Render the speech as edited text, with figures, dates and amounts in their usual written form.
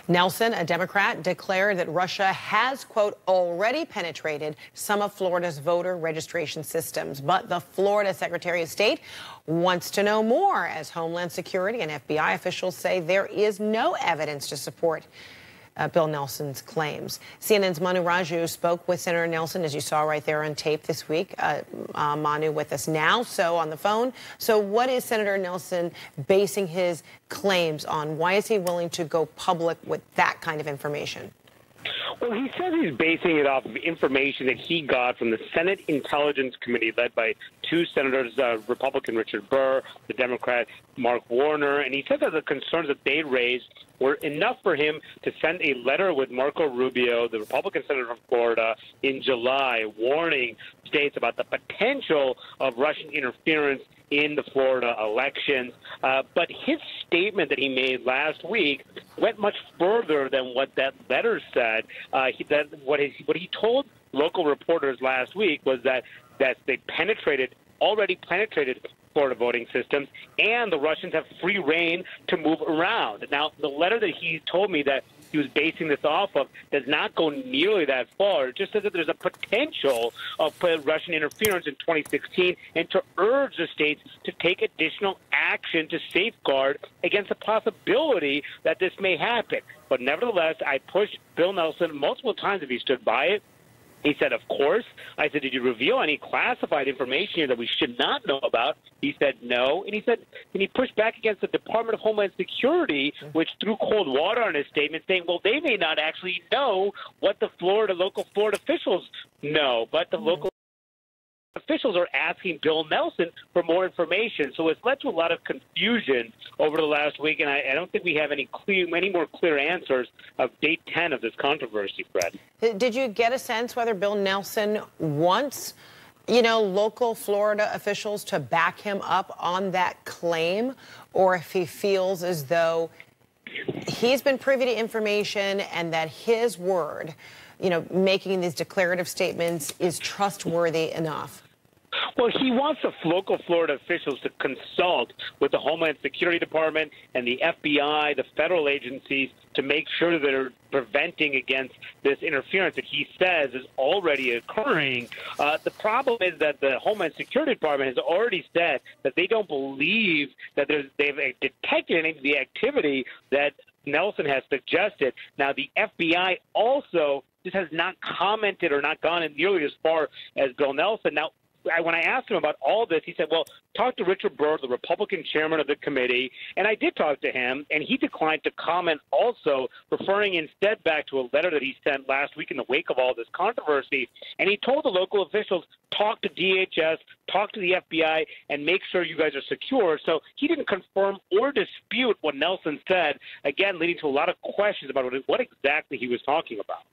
Nelson, a Democrat, declared that Russia has, quote, already penetrated some of Florida's voter registration systems. But the Florida Secretary of State wants to know more, as Homeland Security and FBI officials say there is no evidence to support Bill Nelson's claims. CNN's Manu Raju spoke with Senator Nelson, as you saw right there on tape this week. Manu with us now, so on the phone. So what is Senator Nelson basing his claims on? Why is he willing to go public with that kind of information? Well, he says he's basing it off of information that he got from the Senate Intelligence Committee led by two senators, Republican Richard Burr, the Democrat Mark Warner, and he said that the concerns that they raised were enough for him to send a letter with Marco Rubio, the Republican senator from Florida, in July, warning states about the potential of Russian interference in the Florida elections. But his statement that he made last week went much further than what that letter said. What he told local reporters last week was that they already penetrated Florida voting systems, and the Russians have free reign to move around. Now, the letter that he told me that he was basing this off of does not go nearly that far. It just says that there's a potential of Russian interference in 2016 and to urge the states to take additional action to safeguard against the possibility that this may happen. But nevertheless, I pushed Bill Nelson multiple times if he stood by it. He said, of course. I said, did you reveal any classified information here that we should not know about? He said, no. And he pushed back against the Department of Homeland Security, which threw cold water on his statement, saying, well, they may not actually know what the local Florida officials know, but the local officials are asking Bill Nelson for more information. So it's led to a lot of confusion over the last week, and I don't think we have any more clear answers of day 10 of this controversy, Fred. Did you get a sense whether Bill Nelson wants, local Florida officials to back him up on that claim, or if he feels as though he's been privy to information and that his word, making these declarative statements is trustworthy enough? Well, he wants the local Florida officials to consult with the Homeland Security Department and the FBI, the federal agencies, to make sure that they're preventing against this interference that he says is already occurring. The problem is that the Homeland Security Department has already said that they don't believe that they've detected any of the activity that Nelson has suggested. Now, the FBI also just has not commented or not gone in nearly as far as Bill Nelson. Now, when I asked him about all this, he said, well, talk to Richard Burr, the Republican chairman of the committee. And I did talk to him, and he declined to comment also, referring instead back to a letter that he sent last week in the wake of all this controversy. And he told the local officials, talk to DHS, talk to the FBI, and make sure you guys are secure. So he didn't confirm or dispute what Nelson said, again, leading to a lot of questions about what exactly he was talking about.